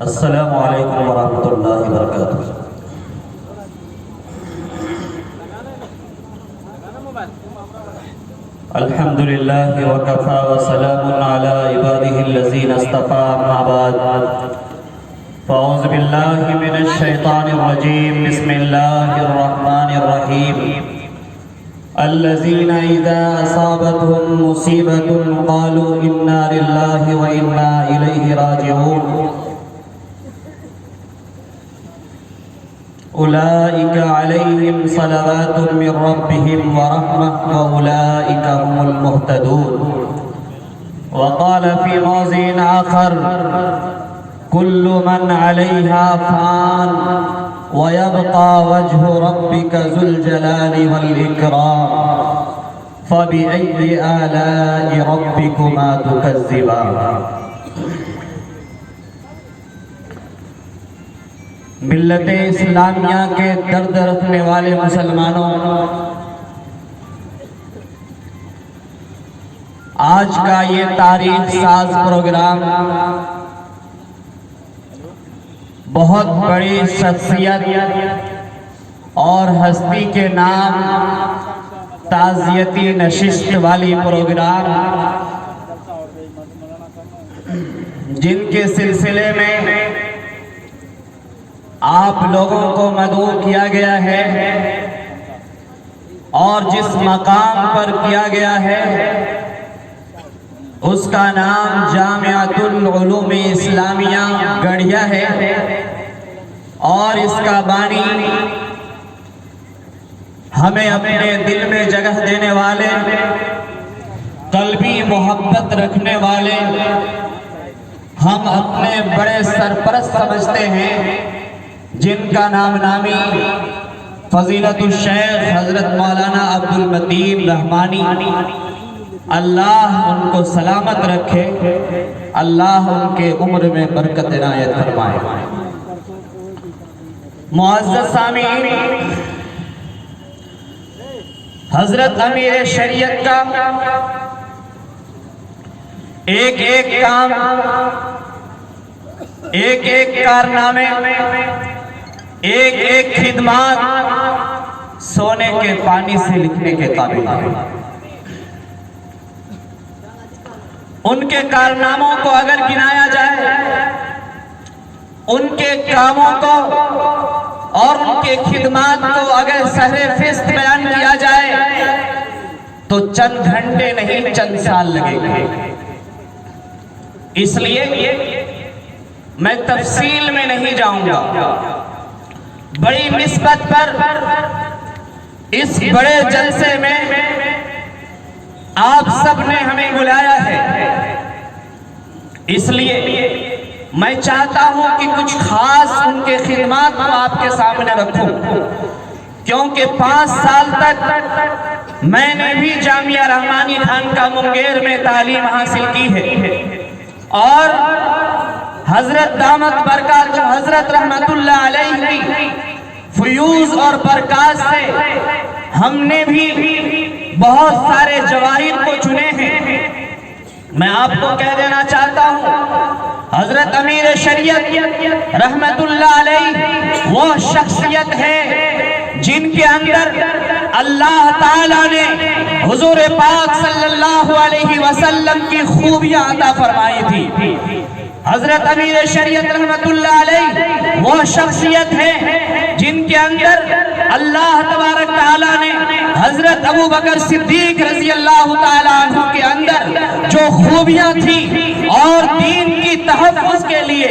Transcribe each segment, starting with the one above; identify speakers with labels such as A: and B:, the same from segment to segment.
A: السلام علیکم ورحمۃ اللہ وبرکاتہ۔ الحمد للہ وکفا وسلام علی عباده الذین اصطفى، اما بعد فاعوذ باللہ من الشیطان الرجیم، بسم اللہ الرحمن الرحیم۔ الذین اذا اصابتهم مصیبۃ قالوا انا للہ وانا الیہ راجعون، اولئک علیہم صلوات من ربهم ورحمۃ واولئک هم المہتدون۔ وقال في موضع آخر: كل من عليها فان ويبقى وجه ربك ذو الجلال والإكرام، فبأي آلاء ربكما تكذبان۔ ملت اسلامیہ کے درد رکھنے والے مسلمانوں، آج کا یہ تاریخ ساز پروگرام بہت بڑی شخصیت اور ہستی کے نام تعزیتی نشست والی پروگرام، جن کے سلسلے میں آپ لوگوں کو مدعو کیا گیا ہے اور جس مقام پر کیا گیا ہے اس کا نام جامعۃ العلوم اسلامیہ گڑھیا ہے، اور اس کا بانی ہمیں اپنے دل میں جگہ دینے والے، قلبی محبت رکھنے والے، ہم اپنے بڑے سرپرست سمجھتے ہیں، جن کا نام نامی فضیلت الشیخ حضرت مولانا عبدالمتین رحمانی، اللہ ان کو سلامت رکھے، اللہ ان کے عمر میں برکت عنایت فرمائے۔ معزز سامعین، حضرت امیر شریعت کا ایک ایک کام، ایک ایک کارنامے، ایک ایک خدمات سونے کے پانی سے لکھنے کے قابل ہیں۔ ان کے کارناموں کو اگر گنایا جائے، ان کے کاموں کو اور ان کے خدمات کو اگر سرِ فہرست بیان کیا جائے تو چند گھنٹے نہیں چند سال لگیں گے۔ اس لیے میں تفصیل میں نہیں جاؤں گا، بڑی نسبت پر اس بڑے جلسے میں آپ سب نے ہمیں بلایا ہے، اس لیے میں چاہتا ہوں کہ کچھ خاص ان کے خدمات کو آپ کے سامنے رکھوں، کیونکہ 5 سال تک میں نے بھی جامعہ رحمانی خانقاہ منگیر میں تعلیم حاصل کی ہے، اور حضرت دامت برکات حضرت رحمت اللہ علیہ کی فیوز اور برکات سے ہم نے بھی بہت سارے جواہر کو چنے ہیں۔ میں آپ کو کہہ دینا چاہتا ہوں، حضرت امیر شریعت رحمت اللہ علیہ وہ شخصیت ہے جن کے اندر اللہ تعالیٰ نے حضور پاک صلی اللہ علیہ وسلم کی خوبیاں عطا فرمائی تھی۔ حضرت امیر شریعت رحمت اللہ علیہ وہ شخصیت ہے جن کے اندر اللہ تبارک تعالیٰ نے حضرت ابو بکر صدیق رضی اللہ تعالیٰ عنہ کے اندر جو خوبیاں تھیں، اور دین کی تحفظ کے لیے،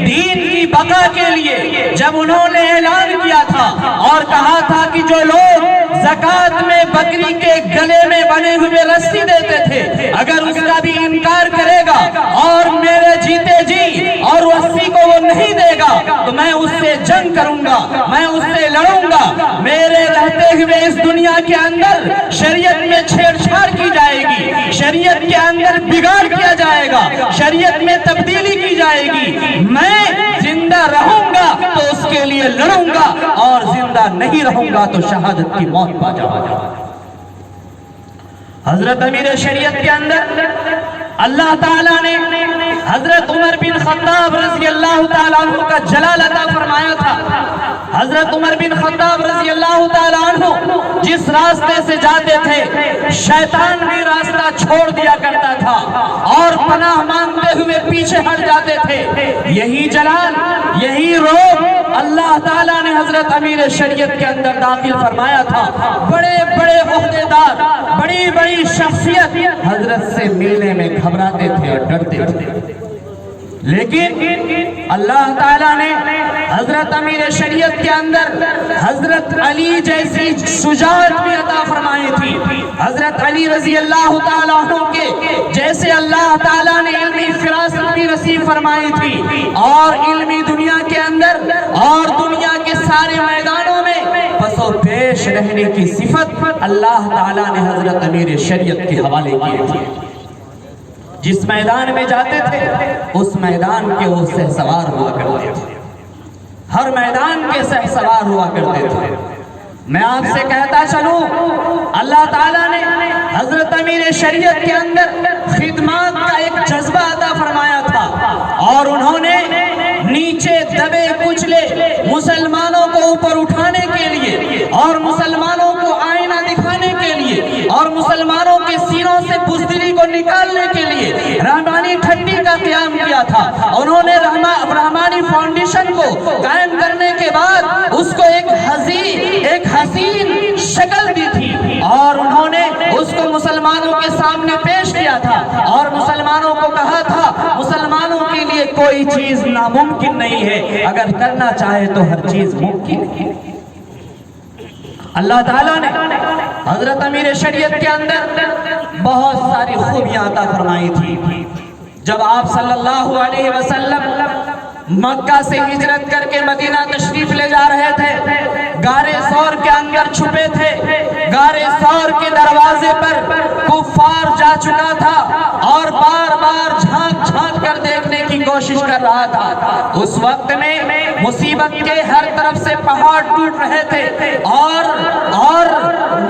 A: دین کی بقا کے لیے جب انہوں نے اعلان کیا تھا اور کہا تھا کہ جو لوگ زکوٰۃ میں بکری کے گلے میں بنے ہوئے رسی دیتے تھے، اگر اس کا بھی انکار کرے گا اور میرے جیتے جی اور رسی کو وہ نہیں دے گا تو میں اس سے جنگ کروں گا، میں اس سے لڑوں گا۔ میرے رہتے ہوئے اس دنیا کے اندر شریعت میں چھیڑ چھاڑ کی جائے گی، شریعت کے اندر بگاڑ کیا جائے گا، شریعت میں تبدیلی کی جائے گی، میں زندہ رہوں گا تو اس کے لیے لڑوں گا، اور زندہ نہیں رہوں گا تو شہادت کی موت پا جاؤں گا۔ حضرت امیر شریعت کے اندر اللہ تعالیٰ نے حضرت عمر بن خطاب رضی اللہ تعالیٰ عنہ کا جلال عطا فرمایا تھا۔ حضرت عمر بن خطاب رضی اللہ تعالیٰ عنہ جس راستے سے جاتے تھے شیطان بھی راستہ چھوڑ دیا کرتا تھا اور پناہ مانگتے ہوئے پیچھے ہٹ جاتے تھے۔ یہی جلال، یہی روح اللہ تعالیٰ نے حضرت امیر شریعت کے اندر داخل فرمایا تھا۔ بڑے بڑے عہدیدار، بڑی بڑی شخصیت حضرت سے ملنے میں گھبراتے تھے اور ڈرتے تھے، لیکن اللہ تعالیٰ نے حضرت امیر شریعت کے اندر حضرت علی جیسی شجاعت بھی عطا فرمائی تھی۔ حضرت علی رضی اللہ تعالیٰ عنہ کے جیسے اللہ تعالیٰ نے علمی فراست بھی نصیب فرمائی تھی، اور علمی دنیا کے اندر اور دنیا کے سارے میدانوں میں پس و پیش رہنے کی صفت اللہ تعالیٰ نے حضرت امیر شریعت کے حوالے کی تھی۔ جس میدان میں جاتے تھے اس میدان کے وہ سہسوار ہوا کرتے تھے، ہر میدان کے سہسوار ہوا کرتے تھے۔ میں آپ سے کہتا چلوں، اللہ تعالیٰ نے حضرت امیر شریعت کے اندر خدمات کا ایک جذبہ عطا فرمایا تھا، اور انہوں نے نیچے دبے کچلے مسلمانوں کو اوپر اٹھانے کے لیے اور مسلمانوں کو آئینہ دکھانے کے لیے اور مسلمانوں کے سینوں سے بزدلی کو نکالنے کے لیے رحمانی ٹھنڈی کا قیام کیا تھا۔ انہوں نے رحمانی فاؤنڈیشن کو قائم کرنے کے بعد اس کو ایک حسین شکل دی تھی، اور انہوں نے اس کو مسلمانوں کے سامنے پیش کیا تھا اور مسلمانوں کو کہا تھا مسلمانوں کے لیے کوئی چیز ناممکن نہیں ہے، اگر کرنا چاہے تو ہر چیز ممکن ہے۔ اللہ تعالیٰ نے حضرت امیر شریعت کے اندر بہت ساری خوبیاں عطا فرمائی تھی۔ جب آپ صلی اللہ علیہ وسلم مکہ سے ہجرت کر کے مدینہ تشریف لے جا رہے تھے، غار ثور کے اندر چھپے تھے، غار ثور کے دروازے پر کفار جا چکا تھا اور بار بار جھانک جھانک کر دیکھنے کی کوشش کر رہا تھا۔ اس وقت میں مصیبت کے ہر طرف سے پہاڑ ٹوٹ رہے تھے، اور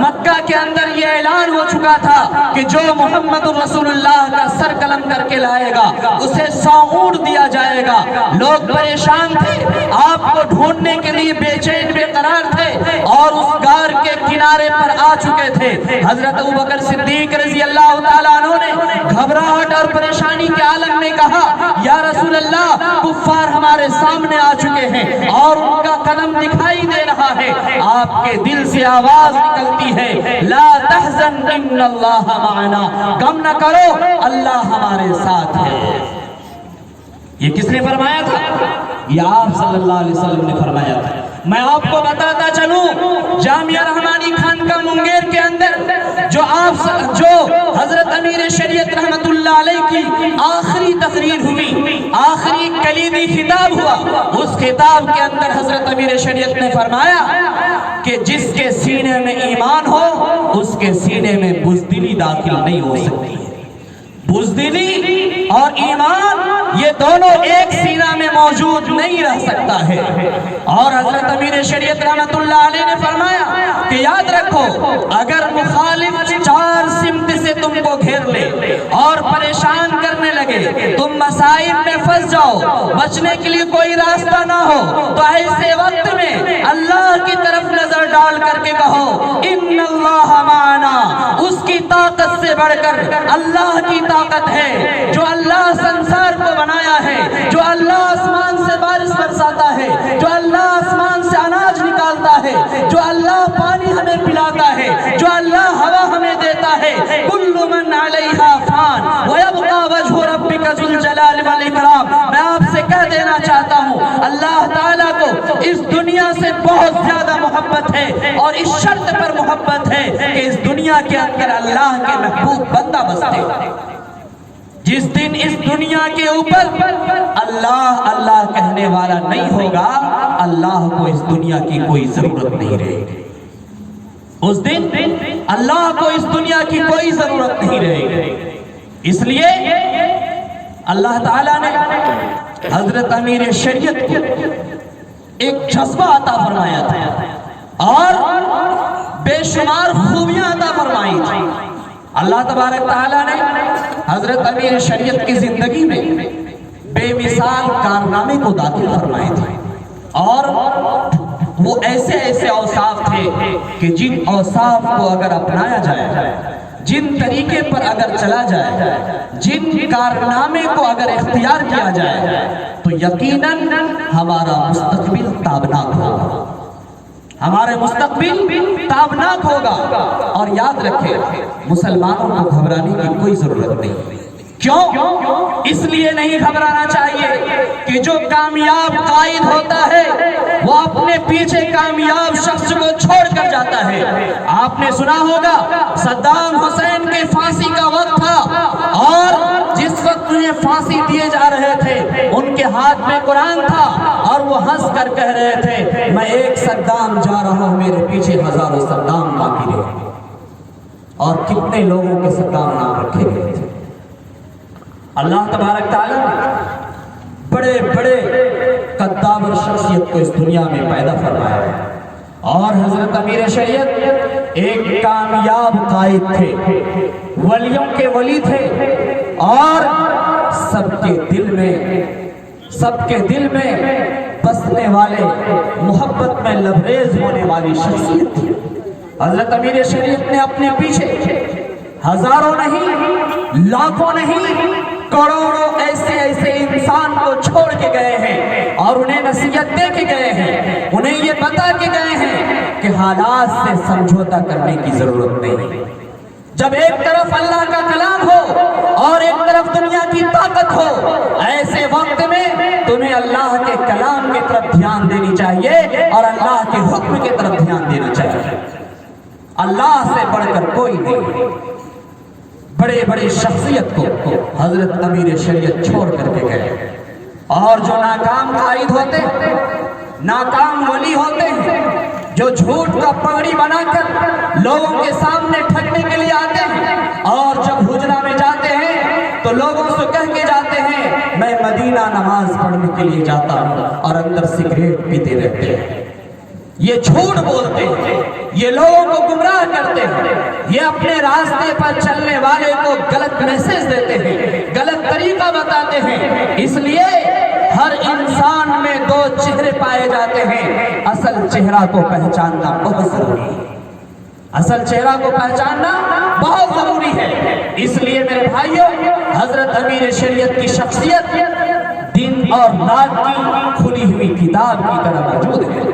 A: مکہ کے اندر یہ اعلان ہو چکا تھا کہ جو محمد رسول اللہ کا سر قلم کر کے لائے گا اسے 100 اونٹ دیا جائے گا۔ لوگ پریشان تھے، آپ کو ڈھونڈنے کے لیے بے چین بے قرار تھے، اور اس غار کے کنارے پر آ چکے تھے۔ حضرت ابوبکر صدیق رضی اللہ تعالیٰ عنہ نے گھبراہٹ اور پریشانی کے عالم میں کہا، یا رسول اللہ، کفار ہمارے سامنے آ چکے ہیں اور ان کا قدم دکھائی دے رہا ہے۔ آپ کے دل سے آواز نکلتی ہے، لا تحزن ان اللہ معنا، غم نہ کرو اللہ ہمارے ساتھ ہے۔ یہ کس نے فرمایا تھا؟ یہ آپ صلی اللہ علیہ وسلم نے فرمایا تھا۔ میں آپ کو بتاتا چلوں، جامعہ رحمانی خانقاہ منگیر کے اندر جو حضرت امیر شریعت رحمت اللہ علیہ کی آخری تقریر ہوئی، آخری کلیدی خطاب ہوا، اس خطاب کے اندر حضرت امیر شریعت نے فرمایا کہ جس کے سینے میں ایمان ہو اس کے سینے میں بزدلی داخل نہیں ہو سکتی۔ بزدلی اور ایمان یہ دونوں ایک سینہ میں موجود نہیں رہ سکتا ہے۔ اور حضرت امیر شریعت رحمت اللہ علیہ نے فرمایا کہ یاد رکھو، اگر مخالف 4 سمت سے تم کو گھیر لے اور پریشان کرنے لگے، تم مصائب میں پھنس جاؤ، بچنے کے لیے کوئی راستہ نہ ہو، تو ایسے وقت میں اللہ کی طرف نظر ڈال کر کے کہو ان اللہ معنا، اس کی طاقت سے بڑھ کر اللہ کی طاقت ہے، جو اللہ سنسار کو بنایا ہے، جو اللہ آسمان سے بارش برساتا ہے، جو اللہ آسمان سے اناج نکالتا ہے، جو اللہ پانی ہمیں پلاتا ہے، جو اللہ ہوا ہمیں دیتا ہے۔ کل من علیہا فان ویبقى وجہ ربک ذو الجلال والاکرام۔ میں آپ سے کہہ دینا چاہتا ہوں، اللہ تعالیٰ کو اس دنیا سے بہت زیادہ محبت ہے، اور اس شرط پر محبت ہے کہ اس دنیا کے اندر اللہ کے محبوب بندہ بستے۔ جس دن اس دنیا کے اوپر اللہ اللہ کہنے والا نہیں ہوگا، اللہ کو اس دنیا کی کوئی ضرورت نہیں رہے گی۔ اس دن اللہ کو اس دنیا کی کوئی ضرورت نہیں رہے گی۔ اس لیے اللہ تعالیٰ نے حضرت امیر شریعت کو ایک جذبہ عطا فرمایا تھا اور بے شمار خوبیاں عطا فرمائی تھی۔ اللہ تبارک تعالیٰ نے حضرت امیر شریعت کی زندگی میں بے مثال کارنامے کو داخل فرمائے تھے، اور وہ ایسے ایسے اوصاف تھے کہ جن اوصاف کو اگر اپنایا جائے، جن طریقے پر اگر چلا جائے، جن کارنامے کو اگر اختیار کیا جائے تو یقیناً ہمارا مستقبل تابناک ہوگا، ہمارے مستقبل تابناک ہوگا۔ اور یاد رکھیں، مسلمانوں کو گھبرانے کی کوئی ضرورت نہیں۔ کیوں؟ اس لیے نہیں گھبرانا چاہیے کہ جو کامیاب قائد ہوتا ہے وہ اپنے پیچھے کامیاب شخص کو چھوڑ کر جاتا ہے۔ آپ نے سنا ہوگا صدام حسین کے پھانسی کا وقت تھا، اور جس وقت انہیں پھانسی دیے جا رہے تھے ان کے ہاتھ میں قرآن تھا، اور وہ ہنس کر کہہ رہے تھے میں ایک صدام جا رہا ہوں، میرے پیچھے ہزاروں صدام باقی رہے۔ اور کتنے لوگوں کے صدام نام رکھے گئے تھے۔ اللہ تبارک تعالیٰ نے بڑے بڑے قدامر شخصیت کو اس دنیا میں پیدا فرمایا ہے، اور حضرت امیر شریعت ایک کامیاب قائد تھے، ولیوں کے ولی تھے، اور سب کے دل میں بسنے والے، محبت میں لبریز ہونے والی شخصیت تھی۔ حضرت امیر شریعت نے اپنے پیچھے ہزاروں نہیں، لاکھوں نہیں، کروڑوں ایسے انسان کو چھوڑ کے گئے ہیں، اور انہیں نصیحت دے کے گئے ہیں، انہیں یہ بتا کے گئے ہیں کہ حالات سے سمجھوتا کرنے کی ضرورت نہیں۔ جب ایک طرف اللہ کا کلام ہو اور ایک طرف دنیا کی طاقت ہو، ایسے وقت میں تمہیں اللہ کے کلام کی طرف دھیان دینی چاہیے اور اللہ کے حکم کی طرف دھیان دینا چاہیے۔ اللہ سے بڑھ کر کوئی نہیں۔ بڑے بڑے شخصیت کو حضرت امیر شریعت چھوڑ کر کے گئے، اور جو ناکام قائد ہوتے ہیں، ناکام ولی ہوتے ہیں، جو جھوٹ کا پگڑی بنا کر لوگوں کے سامنے ٹھگنے کے لیے آتے ہیں، اور جب حجرہ میں جاتے ہیں تو لوگوں سے کہہ کے جاتے ہیں میں مدینہ نماز پڑھنے کے لیے جاتا ہوں، اور اندر سگریٹ پیتے رہتے ہیں۔ یہ جھوٹ بولتے ہیں، یہ لوگوں کو گمراہ کرتے ہیں، یہ اپنے راستے پر چلنے والے کو غلط میسج دیتے ہیں، غلط طریقہ بتاتے ہیں۔ اس لیے ہر انسان میں دو چہرے پائے جاتے ہیں، اصل چہرہ کو پہچاننا بہت ضروری ہے، اصل چہرہ کو پہچاننا بہت ضروری ہے۔ اس لیے میرے بھائیوں، حضرت امیر شریعت کی شخصیت دن اور رات کی کھلی ہوئی کتاب کی طرح موجود ہے۔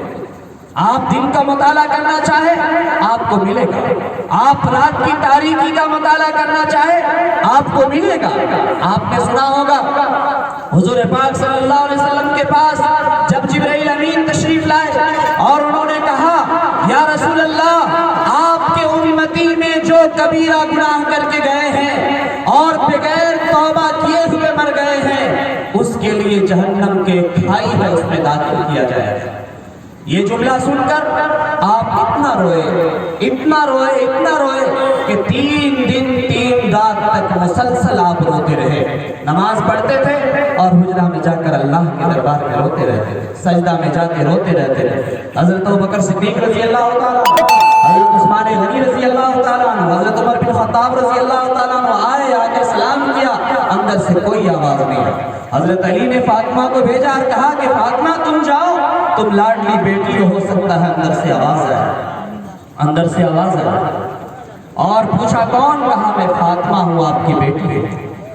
A: آپ دن کا مطالعہ کرنا چاہیں آپ کو ملے گا، آپ رات کی تاریکی کا مطالعہ کرنا چاہیں آپ کو ملے گا۔ آپ نے سنا ہوگا حضور پاک صلی اللہ علیہ وسلم کے پاس جب جبرائیل امین تشریف لائے اور انہوں نے کہا یا رسول اللہ، آپ کے امتی میں جو کبیرہ گناہ کر کے گئے ہیں اور بغیر توبہ کیے ہوئے مر گئے ہیں، اس کے لیے جہنم کے کھائی ہے، اس میں داخل کیا جائے گا۔ یہ جملہ سن کر آپ اتنا روئے کہ 3 دن 3 رات تک مسلسل آپ روتے رہے۔ نماز پڑھتے تھے اور حجرہ میں جا کر اللہ کے دربار میں روتے رہتے تھے، سجدہ میں جا کے روتے رہتے تھے۔ حضرت ابوبکر صدیق رضی اللہ تعالیٰ عنہ، حضرت عثمان غنی رضی اللہ تعالیٰ عنہ، حضرت عمر بن خطاب رضی اللہ تعالیٰ عنہ آئے، آ کے سلام کیا، اندر سے کوئی آواز نہیں آئی۔ حضرت علی نے فاطمہ کو بھیجا اور کہا کہ فاطمہ تم جاؤ، تم لاڈلی بیٹی ہو سکتا ہے اندر سے آواز آئے۔ اور پوچھا کون؟ کہا میں فاطمہ ہوں، آپ کی بیٹی ہوں۔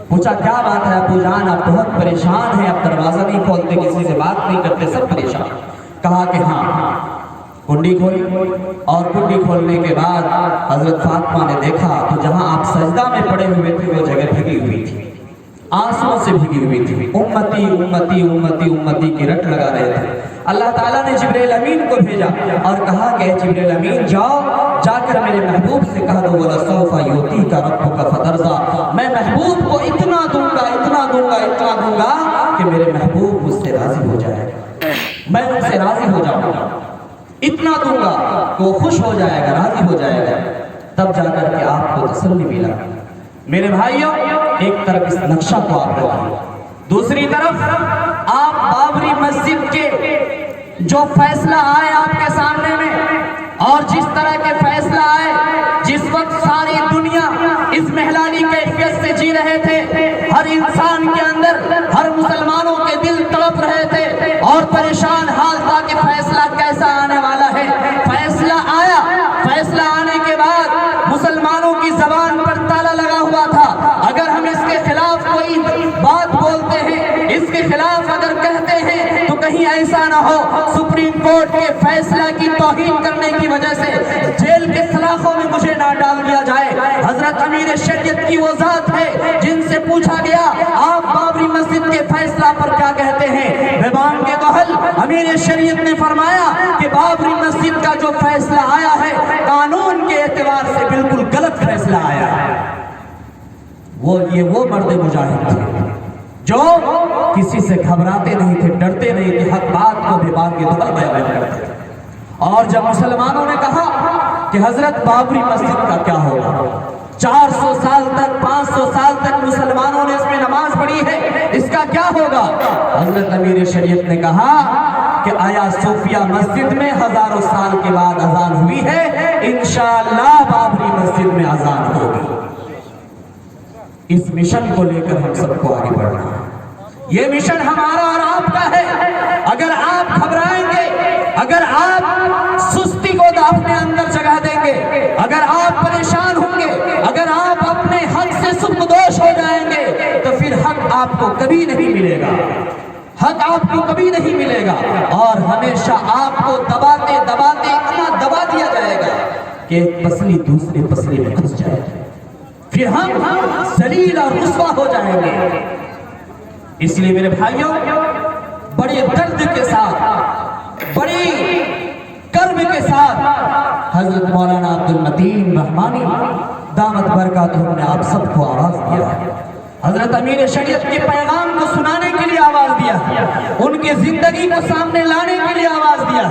A: پوچھا کیا بات ہے ابو جان، آپ بہت پریشان ہیں، آپ دروازہ نہیں کھولتے، کسی سے بات نہیں کرتے، سب پریشان۔ کہا کہ ہاں، کنڈی کھولی، اور کنڈی کھولنے کے بعد حضرت فاطمہ نے دیکھا تو جہاں آپ سجدہ میں پڑے ہوئے تھے وہ جگہ بھیگی ہوئی تھی، آنسوں سے بھیگی ہوئی تھی، امتی امتی امتی امتی کی رٹ لگا رہے تھے۔ اللہ تعالیٰ نے جبرائیل امین کو بھیجا اور کہا کہ جبرائیل امین جاؤ، جا کر میرے محبوب سے کہہ دو وَلَسَوْفَ يُؤْتِيكَ رَبُّكَ فَتَرْضَىٰ، میں محبوب کو اتنا دوں گا کہ میرے محبوب مجھ سے راضی ہو جائے گا، میں ان سے راضی ہو جاؤں گا، اتنا دوں گا کہ وہ خوش ہو جائے گا، راضی ہو جائے گا، تب جا کر کے آپ کو تسلی ملا۔ میرے بھائیوں، ایک طرف اس نقشہ کو آپ رکھیں، دوسری طرف آپ بابری مسجد کے جو فیصلہ آئے آپ کے سامنے میں، اور جس طرح کے فیصلہ آئے، جس وقت ساری دنیا اس اضمحلالی کیفیت سے جی رہے تھے. ہر انسان کے اندر, ہر مسلمانوں کے دل تڑپ رہے تھے اور پریشان حال تھا کہ فیصلہ کیسا آنے والا ہے. فیصلہ آیا. فیصلہ آنے کے بعد مسلمانوں کی زبان پر تالا لگا ہوا تھا. اگر ہم اس کے خلاف کوئی بات بولتے ہیں, اس کے خلاف اگر کہتے ہیں, تو کہیں ایسا نہ ہو سپریم کورٹ کے فیصلہ کی توہین کرنے کی وجہ سے جیل کے سلاخوں میں مجھے نہ ڈال دیا جائے. حضرت امیر شریعت کی وہ ذات ہے جن سے پوچھا گیا آپ بابری مسجد کے فیصلہ پر کیا کہتے ہیں. بیبان کے گوہل امیر شریعت نے فرمایا کہ بابری مسجد کا جو فیصلہ آیا ہے قانون کے اعتبار سے بالکل غلط فیصلہ آیا ہے. وہ مرد مجاہد تھے جو کسی سے گھبراتے نہیں تھے, ڈرتے نہیں تھے, حق بات کو بیبان کے گوہل بیان کرتے تھے. اور جب مسلمانوں نے کہا کہ حضرت بابری مسجد کا کیا ہوگا, 400 سال تک 500 سال تک مسلمانوں نے اس میں نماز پڑھی ہے, اس کا کیا ہوگا, حضرت امیر شریعت نے کہا کہ آیا صوفیہ مسجد میں ہزاروں سال کے بعد اذان ہوئی ہے, انشاءاللہ بابری مسجد میں اذان ہوگی. اس مشن کو لے کر ہم سب کو آگے بڑھنا ہے. یہ مشن ہمارا اور آپ کا ہے. اگر آپ گھبرائیں گے, اگر آپ سستی کو اپنے اندر جگہ دیں گے, اگر آپ پریشان ہوں گے, اگر آپ اپنے حق سے سبکدوش ہو جائیں گے, تو پھر حق آپ کو کبھی نہیں ملے گا. حق آپ کو کبھی نہیں ملے گا اور ہمیشہ آپ کو دباتے دباتے اتنا دبا دیا جائے گا کہ ایک پسلی دوسرے پسلی میں گھس جائے گا. پھر ہم ذلیل اور رسوا ہو جائیں گے. اس لیے میرے بھائیوں, بڑے درد کے ساتھ, بڑی کرب کے ساتھ حضرت مولانا عبد المتین رحمانی دامت برکاتہ نے آپ سب کو آواز دیا. حضرت امیر شریعت کے پیغام کو سنانے کے لیے آواز دیا, ان کی زندگی کو سامنے لانے کے لیے آواز دیا,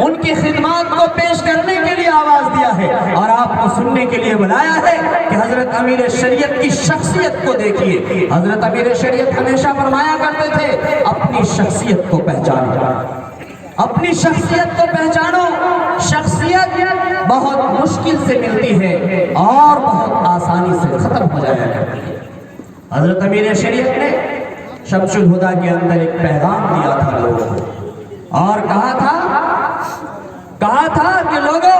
A: ان کی خدمات کو پیش کرنے کے لیے آواز دیا ہے, اور آپ کو سننے کے لیے بلایا ہے کہ حضرت امیر شریعت کی شخصیت کو دیکھیے. حضرت امیر شریعت ہمیشہ فرمایا کرتے تھے اپنی شخصیت کو پہچانو, اپنی شخصیت کو پہچانو. شخصیت بہت مشکل سے ملتی ہے اور بہت آسانی سے ختم ہو جایا کرتی ہے. حضرت امیر شریعت نے شمس الہدا کے اندر ایک پیغام دیا تھا لوگوں کو, اور کہا تھا کہ لوگوں